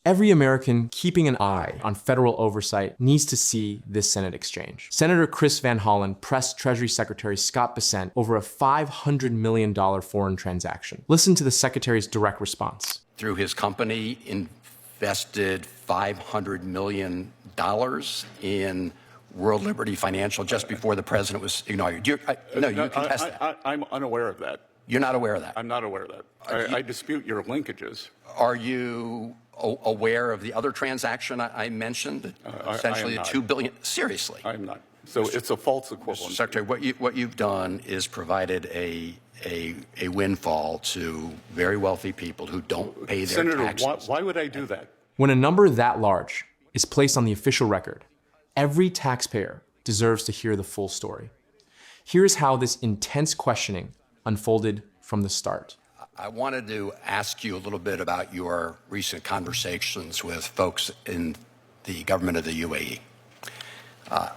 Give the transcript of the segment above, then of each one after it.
Every American keeping an eye on federal oversight needs to see this Senate exchange. Senator Chris Van Hollen pressed Treasury Secretary Scott Bessent over a $500 million foreign transaction. Listen to the Secretary's direct response. Through his company, invested $500 million in World Liberty Financial just before the president was inaugurated. No, you contest that. I'm unaware of that. You're not aware of that? I'm not aware of that. I dispute your linkages. Are you aware of the other transaction I mentioned? Essentially, $2 billion. Seriously, I'm not. So it's a false equivalent. Mr. Secretary, what you've done is provided a windfall to very wealthy people who don't pay their taxes. Senator, why would I do that? When a number that large is placed on the official record, every taxpayer deserves to hear the full story. Here's how this intense questioning unfolded from the start. I wanted to ask you a little bit about your recent conversations with folks in the government of the UAE.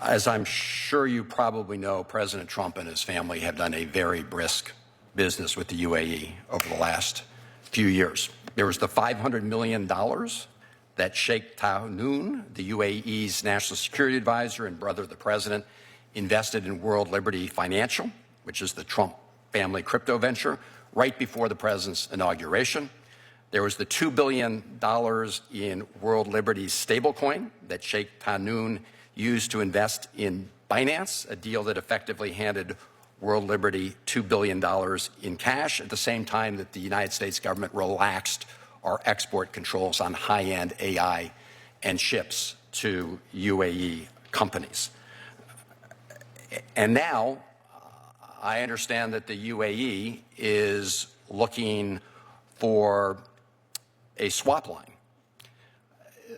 As I'm sure you probably know, President Trump and his family have done a very brisk business with the UAE over the last few years. There was the $500 million that Sheikh Tahnoon, the UAE's national security advisor and brother of the president, invested in World Liberty Financial, which is the Trump family crypto venture, right before the president's inauguration. There was the $2 billion in World Liberty's stablecoin that Sheikh Tahnoon used to invest in Binance, a deal that effectively handed World Liberty $2 billion in cash at the same time that the United States government relaxed our export controls on high-end AI and chips to UAE companies. And now, I understand that the UAE is looking for a swap line.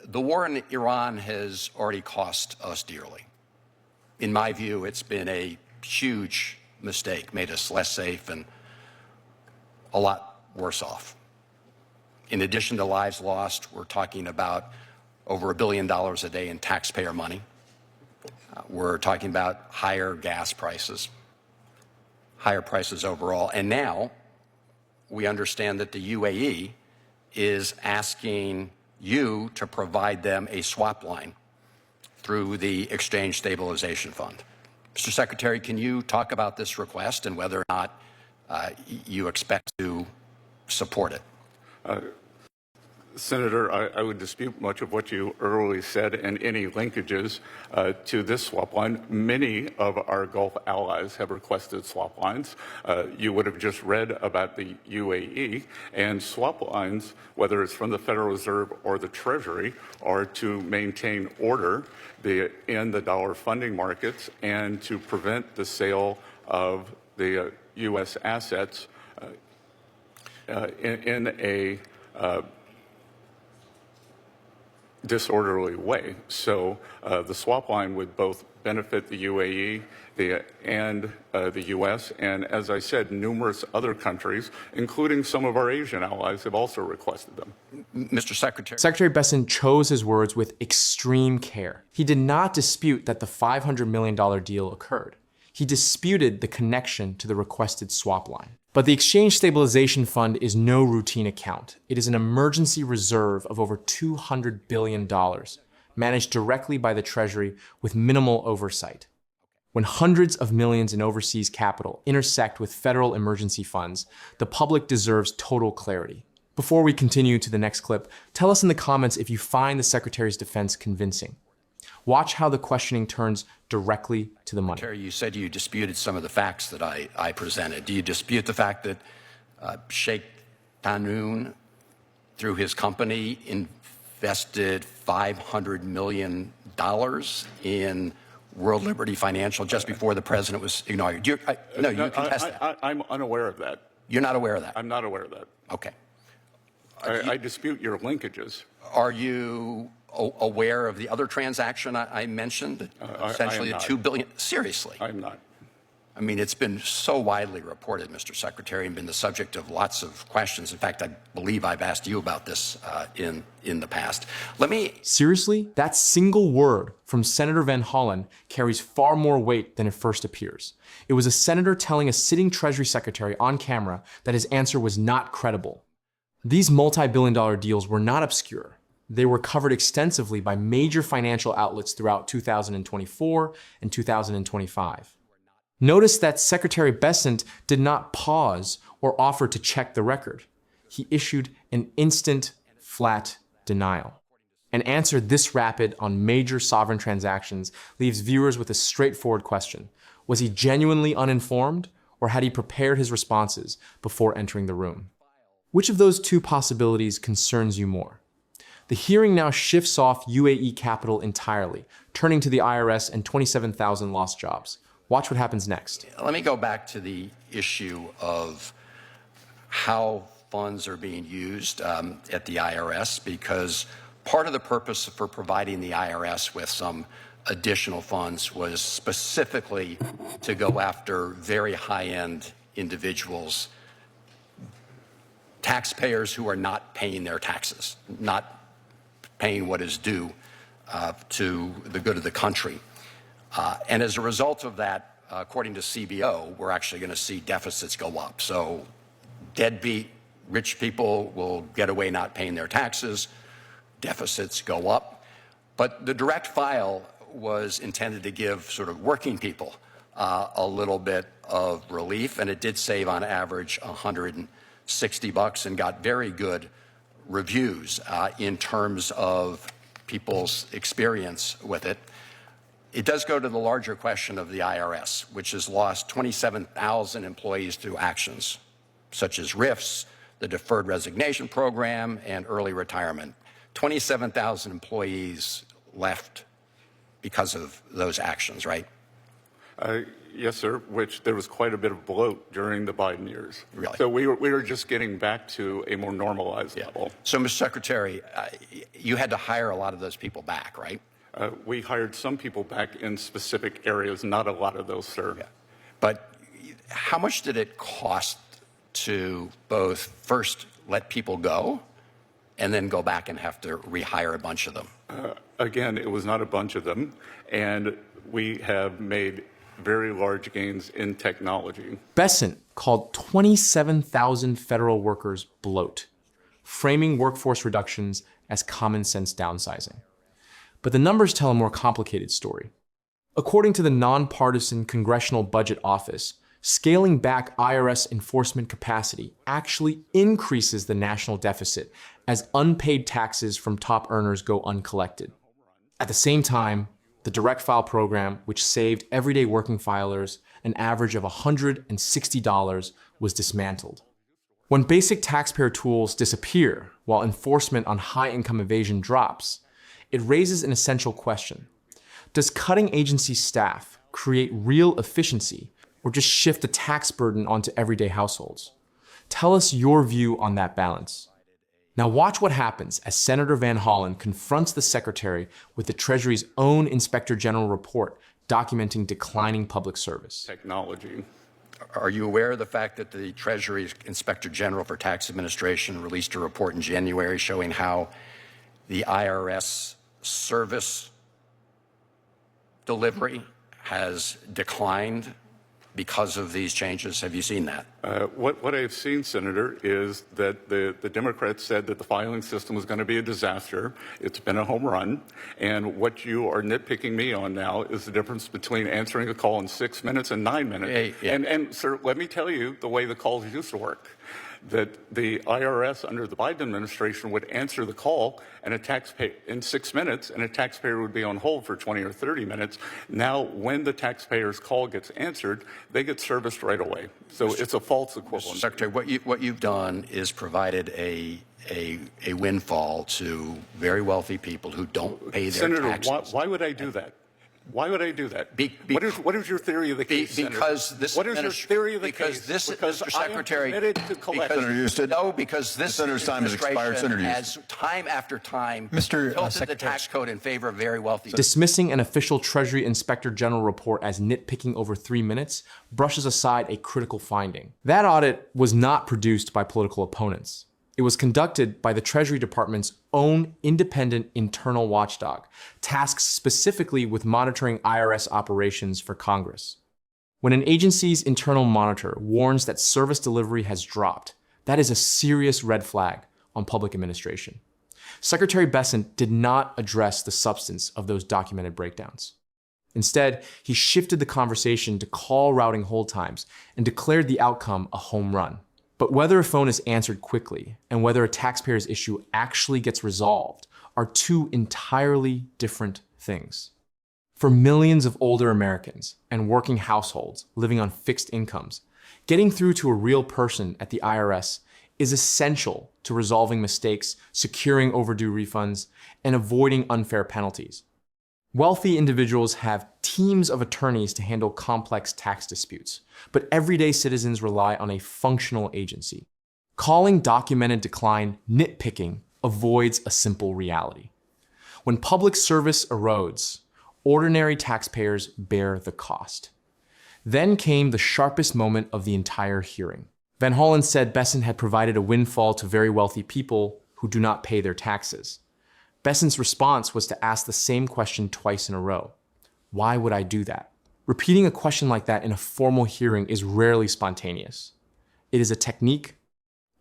The war in Iran has already cost us dearly. In my view, it's been a huge mistake, made us less safe and a lot worse off. In addition to lives lost, we're talking about over $1 billion a day in taxpayer money. We're talking about higher gas prices, higher prices overall. And now we understand that the UAE is asking you to provide them a swap line through the Exchange Stabilization Fund. Mr. Secretary, can you talk about this request and whether or not you expect to support it? Senator, I would dispute much of what you earlier said and any linkages to this swap line. Many of our Gulf allies have requested swap lines. You would have just read about the UAE, and swap lines, whether it's from the Federal Reserve or the Treasury, are to maintain order in the dollar funding markets and to prevent the sale of the U.S. assets in a disorderly way. So the swap line would both benefit the UAE and the U.S. And as I said, numerous other countries, including some of our Asian allies, have also requested them. Mr. Secretary. Secretary Bessent chose his words with extreme care. He did not dispute that the $500 million deal occurred. He disputed the connection to the requested swap line. But the Exchange Stabilization Fund is no routine account. It is an emergency reserve of over $200 billion, managed directly by the Treasury with minimal oversight. When hundreds of millions in overseas capital intersect with federal emergency funds, the public deserves total clarity. Before we continue to the next clip, tell us in the comments if you find the Secretary's defense convincing. Watch how the questioning turns directly to the money. Secretary, you said you disputed some of the facts that I presented. Do you dispute the fact that Sheikh Tahnoon, through his company, invested $500 million in World Liberty Financial just before the president was inaugurated? No, you contest that. I'm unaware of that. You're not aware of that? I'm not aware of that. Okay. I dispute your linkages. Are you aware of the other transaction I mentioned? Essentially, $2 billion. Seriously, I'm not. I mean, it's been so widely reported, Mr. Secretary, and been the subject of lots of questions. In fact, I believe I've asked you about this in the past. Seriously? That single word from Senator Van Hollen carries far more weight than it first appears. It was a senator telling a sitting Treasury Secretary on camera that his answer was not credible. These multi-billion-dollar deals were not obscure. They were covered extensively by major financial outlets throughout 2024 and 2025. Notice that Secretary Bessent did not pause or offer to check the record. He issued an instant, flat denial. An answer this rapid on major sovereign transactions leaves viewers with a straightforward question. Was he genuinely uninformed, or had he prepared his responses before entering the room? Which of those two possibilities concerns you more? The hearing now shifts off UAE capital entirely, turning to the IRS and 27,000 lost jobs. Watch what happens next. Let me go back to the issue of how funds are being used at the IRS, because part of the purpose for providing the IRS with some additional funds was specifically to go after very high-end individuals, taxpayers who are not paying their taxes, not paying what is due to the good of the country. And as a result of that, according to CBO, we're actually going to see deficits go up. So deadbeat rich people will get away not paying their taxes, deficits go up. But the direct file was intended to give sort of working people a little bit of relief, and it did save on average $160 and got very good reviews in terms of people's experience with it. It does go to the larger question of the IRS, which has lost 27,000 employees through actions such as RIFs, the Deferred Resignation Program, and early retirement. 27,000 employees left because of those actions, right? Yes, sir, which there was quite a bit of bloat during the Biden years. Really? So we were just getting back to a more normalized level. So, Mr. Secretary, you had to hire a lot of those people back, right? We hired some people back in specific areas, not a lot of those, sir. Yeah. But how much did it cost to both first let people go and then go back and have to rehire a bunch of them? Again, it was not a bunch of them, and we have made very large gains in technology. Bessent called 27,000 federal workers bloat, framing workforce reductions as common sense downsizing. But the numbers tell a more complicated story. According to the nonpartisan Congressional Budget Office, scaling back IRS enforcement capacity actually increases the national deficit as unpaid taxes from top earners go uncollected. At the same time, the direct file program, which saved everyday working filers an average of $160, was dismantled. When basic taxpayer tools disappear while enforcement on high-income evasion drops, it raises an essential question. Does cutting agency staff create real efficiency or just shift the tax burden onto everyday households? Tell us your view on that balance. Now watch what happens as Senator Van Hollen confronts the Secretary with the Treasury's own Inspector General report documenting declining public service. Technology. Are you aware of the fact that the Treasury Inspector General for Tax Administration released a report in January showing how the IRS service delivery has declined because of these changes? Have you seen that? What I've seen, Senator, is that the Democrats said that the filing system was going to be a disaster. It's been a home run. And what you are nitpicking me on now is the difference between answering a call in 6 minutes and 9 minutes. Yeah. And, sir, let me tell you the way the calls used to work. That the IRS under the Biden administration would answer the call and a taxpayer in 6 minutes, and a taxpayer would be on hold for 20 or 30 minutes. Now, when the taxpayer's call gets answered, they get serviced right away. So it's a false equivalent. Mr. Secretary, what you've done is provided a windfall to very wealthy people who don't pay their taxes. Senator, why would I do that? Why would I do that? What is your theory of the case, because this What is your theory of the case? Because Mr. Secretary, because this Senator's time has expired. Senator has time after time tilted the tax code in favor of very wealthy. Dismissing an official Treasury Inspector General report as nitpicking over 3 minutes brushes aside a critical finding. That audit was not produced by political opponents. It was conducted by the Treasury Department's own independent internal watchdog, tasked specifically with monitoring IRS operations for Congress. When an agency's internal monitor warns that service delivery has dropped, that is a serious red flag on public administration. Secretary Bessent did not address the substance of those documented breakdowns. Instead, he shifted the conversation to call routing hold times and declared the outcome a home run. But whether a phone is answered quickly and whether a taxpayer's issue actually gets resolved are two entirely different things. For millions of older Americans and working households living on fixed incomes, getting through to a real person at the IRS is essential to resolving mistakes, securing overdue refunds, and avoiding unfair penalties. Wealthy individuals have teams of attorneys to handle complex tax disputes, but everyday citizens rely on a functional agency. Calling documented decline nitpicking avoids a simple reality. When public service erodes, ordinary taxpayers bear the cost. Then came the sharpest moment of the entire hearing. Van Hollen said Bessent had provided a windfall to very wealthy people who do not pay their taxes. Bessent's response was to ask the same question twice in a row. Why would I do that? Repeating a question like that in a formal hearing is rarely spontaneous. It is a technique.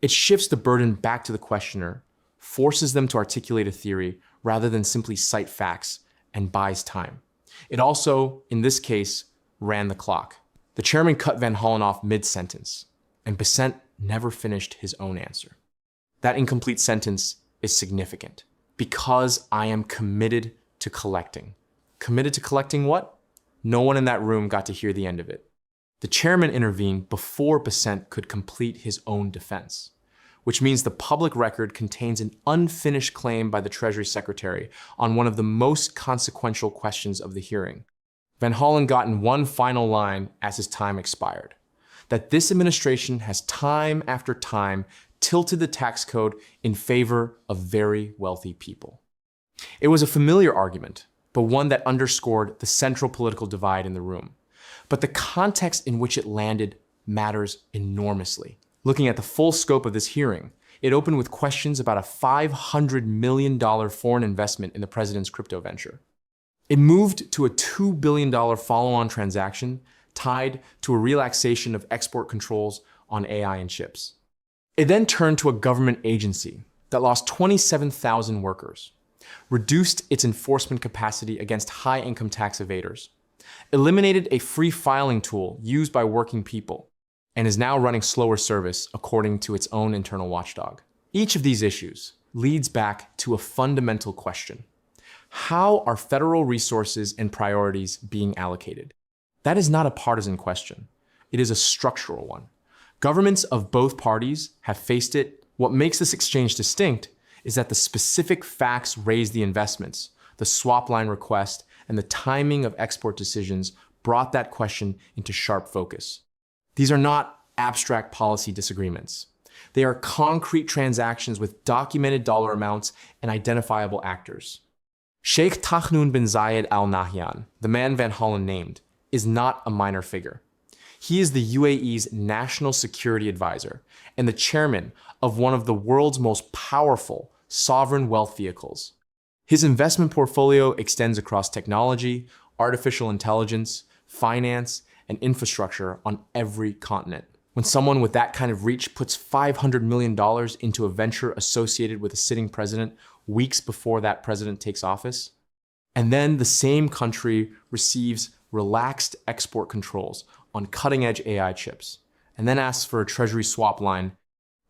It shifts the burden back to the questioner, forces them to articulate a theory rather than simply cite facts, and buys time. It also, in this case, ran the clock. The chairman cut Van Hollen off mid-sentence, and Bessent never finished his own answer. That incomplete sentence is significant. Because I am committed to collecting. Committed to collecting what? No one in that room got to hear the end of it. The chairman intervened before Bessent could complete his own defense, which means the public record contains an unfinished claim by the Treasury Secretary on one of the most consequential questions of the hearing. Van Hollen got in one final line as his time expired, that this administration has time after time tilted the tax code in favor of very wealthy people. It was a familiar argument, but one that underscored the central political divide in the room. But the context in which it landed matters enormously. Looking at the full scope of this hearing, it opened with questions about a $500 million foreign investment in the president's crypto venture. It moved to a $2 billion follow-on transaction tied to a relaxation of export controls on AI and chips. It then turned to a government agency that lost 27,000 workers, reduced its enforcement capacity against high-income tax evaders, eliminated a free filing tool used by working people, and is now running slower service according to its own internal watchdog. Each of these issues leads back to a fundamental question. How are federal resources and priorities being allocated? That is not a partisan question. It is a structural one. Governments of both parties have faced it. What makes this exchange distinct is that the specific facts raised the investments, the swap line request, and the timing of export decisions brought that question into sharp focus. These are not abstract policy disagreements. They are concrete transactions with documented dollar amounts and identifiable actors. Sheikh Tahnoun bin Zayed Al Nahyan, the man Van Hollen named, is not a minor figure. He is the UAE's national security advisor and the chairman of one of the world's most powerful sovereign wealth vehicles. His investment portfolio extends across technology, artificial intelligence, finance, and infrastructure on every continent. When someone with that kind of reach puts $500 million into a venture associated with a sitting president weeks before that president takes office, and then the same country receives relaxed export controls on cutting-edge AI chips, and then asks for a Treasury swap line,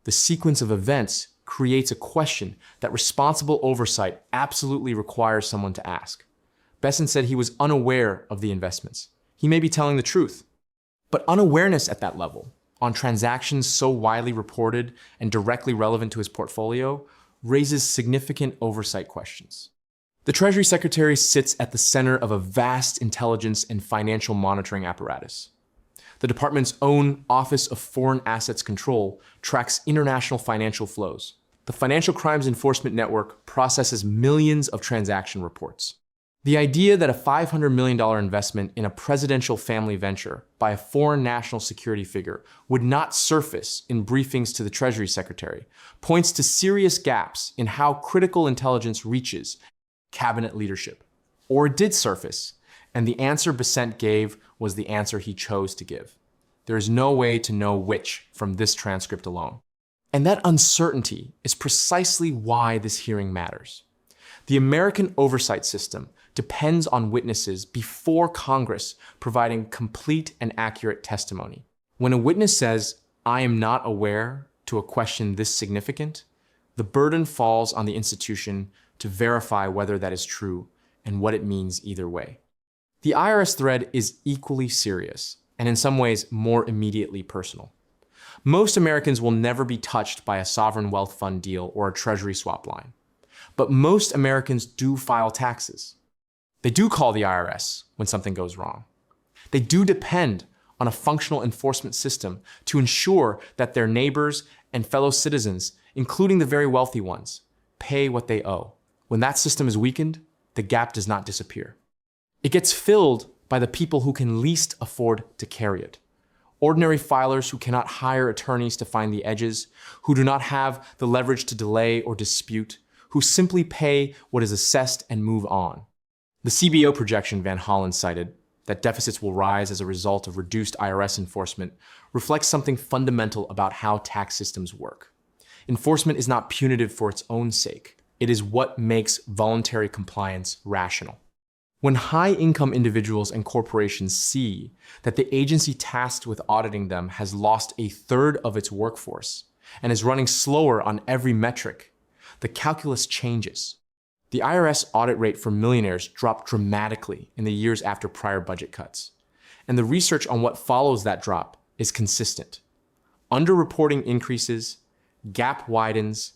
the sequence of events creates a question that responsible oversight absolutely requires someone to ask. Bessent said he was unaware of the investments. He may be telling the truth. But unawareness at that level, on transactions so widely reported and directly relevant to his portfolio, raises significant oversight questions. The Treasury Secretary sits at the center of a vast intelligence and financial monitoring apparatus. The department's own Office of Foreign Assets Control tracks international financial flows. The Financial Crimes Enforcement Network processes millions of transaction reports. The idea that a $500 million investment in a presidential family venture by a foreign national security figure would not surface in briefings to the Treasury Secretary points to serious gaps in how critical intelligence reaches cabinet leadership. Or it did surface, and the answer Bessent gave was the answer he chose to give. There is no way to know which from this transcript alone. And that uncertainty is precisely why this hearing matters. The American oversight system depends on witnesses before Congress providing complete and accurate testimony. When a witness says, "I am not aware," to a question this significant, the burden falls on the institution to verify whether that is true and what it means either way. The IRS thread is equally serious, and in some ways more immediately personal. Most Americans will never be touched by a sovereign wealth fund deal or a Treasury swap line. But most Americans do file taxes. They do call the IRS when something goes wrong. They do depend on a functional enforcement system to ensure that their neighbors and fellow citizens, including the very wealthy ones, pay what they owe. When that system is weakened, the gap does not disappear. It gets filled by the people who can least afford to carry it. Ordinary filers who cannot hire attorneys to find the edges, who do not have the leverage to delay or dispute, who simply pay what is assessed and move on. The CBO projection Van Hollen cited, that deficits will rise as a result of reduced IRS enforcement, reflects something fundamental about how tax systems work. Enforcement is not punitive for its own sake. It is what makes voluntary compliance rational. When high-income individuals and corporations see that the agency tasked with auditing them has lost a third of its workforce and is running slower on every metric, the calculus changes. The IRS audit rate for millionaires dropped dramatically in the years after prior budget cuts, and the research on what follows that drop is consistent. Underreporting increases, gap widens,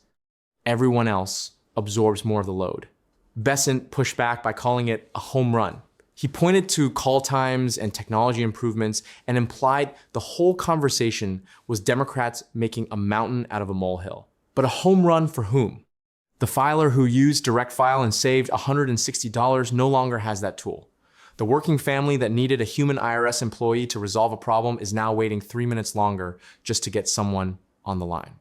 everyone else absorbs more of the load. Bessent pushed back by calling it a home run. He pointed to call times and technology improvements and implied the whole conversation was Democrats making a mountain out of a molehill. But a home run for whom? The filer who used Direct File and saved $160 no longer has that tool. The working family that needed a human IRS employee to resolve a problem is now waiting 3 minutes longer just to get someone on the line.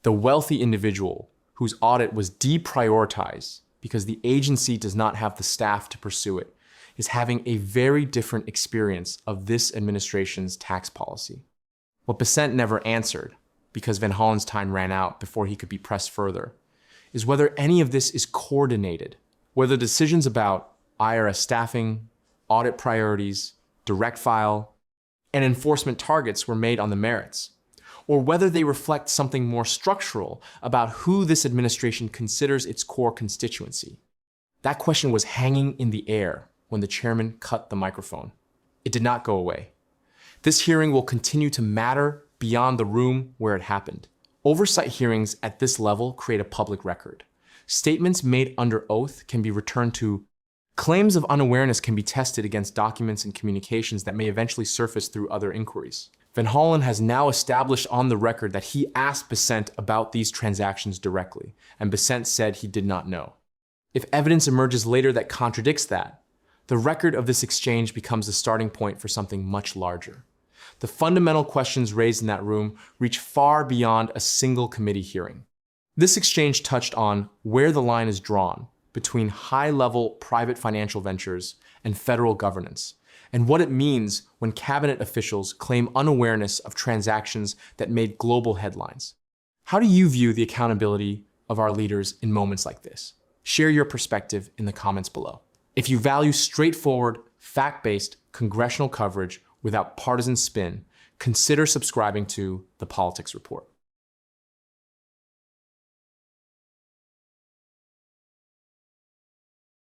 The wealthy individual whose audit was deprioritized because the agency does not have the staff to pursue it is having a very different experience of this administration's tax policy. What Bessent never answered, because Van Hollen's time ran out before he could be pressed further, is whether any of this is coordinated, whether decisions about IRS staffing, audit priorities, Direct File, and enforcement targets were made on the merits, or whether they reflect something more structural about who this administration considers its core constituency. That question was hanging in the air when the chairman cut the microphone. It did not go away. This hearing will continue to matter beyond the room where it happened. Oversight hearings at this level create a public record. Statements made under oath can be returned to. Claims of unawareness can be tested against documents and communications that may eventually surface through other inquiries. Van Hollen has now established on the record that he asked Bessent about these transactions directly, and Bessent said he did not know. If evidence emerges later that contradicts that, the record of this exchange becomes the starting point for something much larger. The fundamental questions raised in that room reach far beyond a single committee hearing. This exchange touched on where the line is drawn between high-level private financial ventures and federal governance, and what it means when cabinet officials claim unawareness of transactions that made global headlines. How do you view the accountability of our leaders in moments like this? Share your perspective in the comments below. If you value straightforward, fact-based congressional coverage without partisan spin, consider subscribing to The Politics Report.